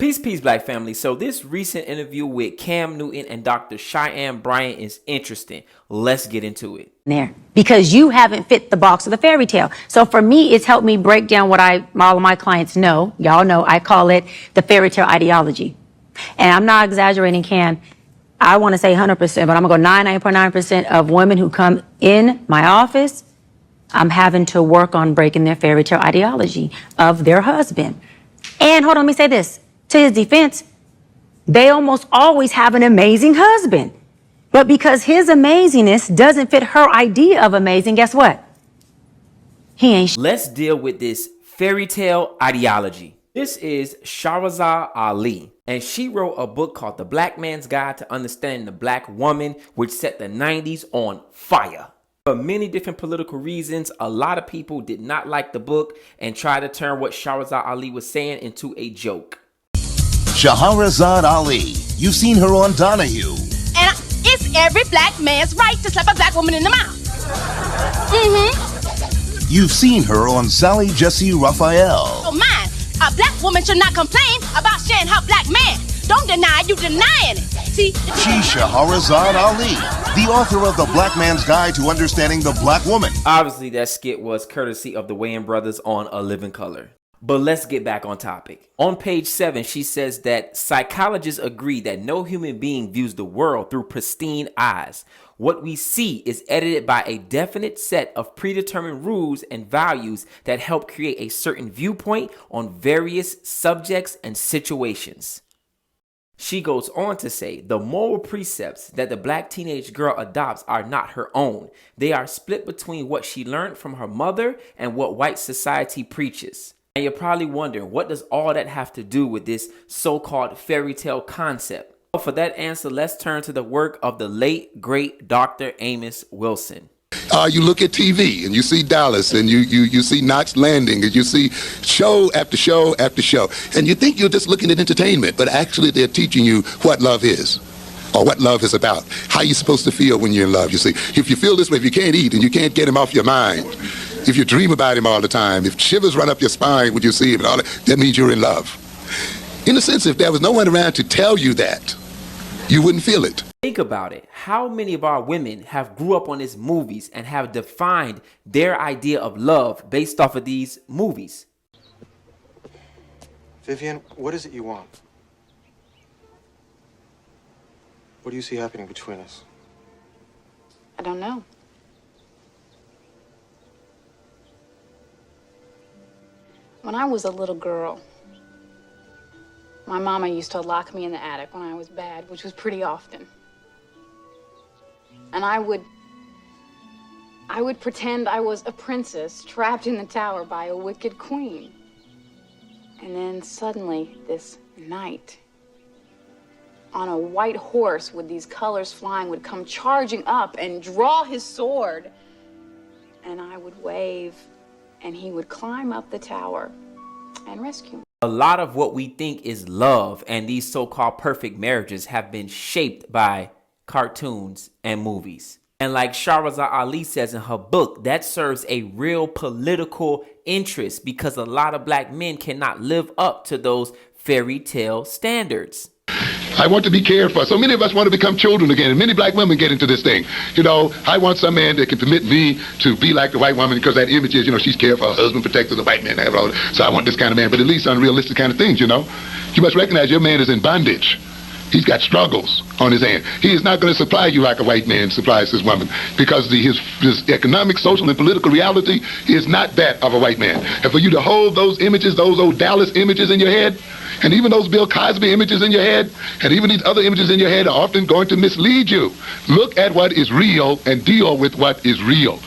Peace, Black family. So this recent interview with Cam Newton and Dr. Cheyenne Bryant is interesting. Let's get into it. There, because you haven't fit the box of the fairy tale. So for me, it's helped me break down what all of my clients know. Y'all know I call it the fairy tale ideology. And I'm not exaggerating, Cam. I want to say 100%, but I'm gonna go 99.9% of women who come in my office, I'm having to work on breaking their fairy tale ideology of their husband. And hold on, let me say this. To his defense, they almost always have an amazing husband. But because his amazingness doesn't fit her idea of amazing, guess what? He ain't. Let's deal with this fairy tale ideology. This is Shahrazad Ali, and she wrote a book called The Black Man's Guide to Understanding the Black Woman, which set the 90s on fire. For many different political reasons, a lot of people did not like the book and tried to turn what Shahrazad Ali was saying into a joke. Shahrazad Ali. You've seen her on Donahue. And it's every black man's right to slap a black woman in the mouth. You've seen her on Sally Jesse Raphael. Oh, mine. A black woman should not complain about sharing her black man. Don't deny you denying it. See? She's Shahrazad Ali, the author of The Black Man's Guide to Understanding the Black Woman. Obviously, that skit was courtesy of the Wayans brothers on A Living Color. But let's get back on topic. On page 7, she says that psychologists agree that no human being views the world through pristine eyes. What we see is edited by a definite set of predetermined rules and values that help create a certain viewpoint on various subjects and situations. She goes on to say the moral precepts that the black teenage girl adopts are not her own. They are split between what she learned from her mother and what white society preaches. And you're probably wondering, what does all that have to do with this so-called fairy tale concept? Well, for that answer, let's turn to the work of the late, great Dr. Amos Wilson. You look at TV and you see Dallas and you see Knots Landing and you see show after show after show. And you think you're just looking at entertainment, but actually they're teaching you what love is. Or what love is about, how you're supposed to feel when you're in love, you see. If you feel this way, if you can't eat and you can't get him off your mind, if you dream about him all the time, if shivers run up your spine when you see him, and all that means you're in love. In a sense, if there was no one around to tell you that, you wouldn't feel it. Think about it. How many of our women have grew up on these movies and have defined their idea of love based off of these movies? Vivian, what is it you want? What do you see happening between us? I don't know. When I was a little girl, my mama used to lock me in the attic when I was bad, which was pretty often. And I would pretend I was a princess trapped in the tower by a wicked queen. And then suddenly, this knight on a white horse with these colors flying would come charging up and draw his sword. And I would wave, and he would climb up the tower and rescue me. A lot of what we think is love and these so-called perfect marriages have been shaped by cartoons and movies. And like Shahrazad Ali says in her book, that serves a real political interest because a lot of black men cannot live up to those fairy tale standards. I want to be cared for. So many of us want to become children again, and many black women get into this thing. You know, I want some man that can permit me to be like the white woman because that image is, you know, she's cared for her husband, protected the white man. So I want this kind of man, but at least unrealistic kind of things, you know. You must recognize your man is in bondage. He's got struggles on his hand. He is not going to supply you like a white man supplies his woman because his economic, social, and political reality is not that of a white man. And for you to hold those images, those old Dallas images in your head, and even those Bill Cosby images in your head, and even these other images in your head are often going to mislead you. Look at what is real and deal with what is real.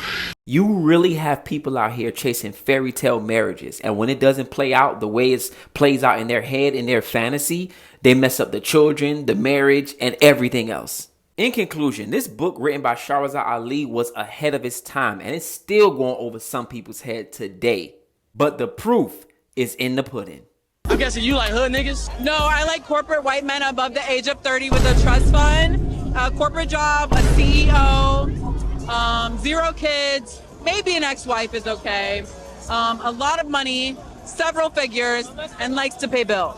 You really have people out here chasing fairy tale marriages, and when it doesn't play out the way it plays out in their head, in their fantasy, they mess up the children, the marriage, and everything else. In conclusion, this book written by Shahrazad Ali was ahead of its time, and it's still going over some people's head today. But the proof is in the pudding. I'm guessing you like hood niggas? No, I like corporate white men above the age of 30 with a trust fund, a corporate job, a CEO, 0 kids, maybe an ex-wife is okay, a lot of money, several figures, and likes to pay bills.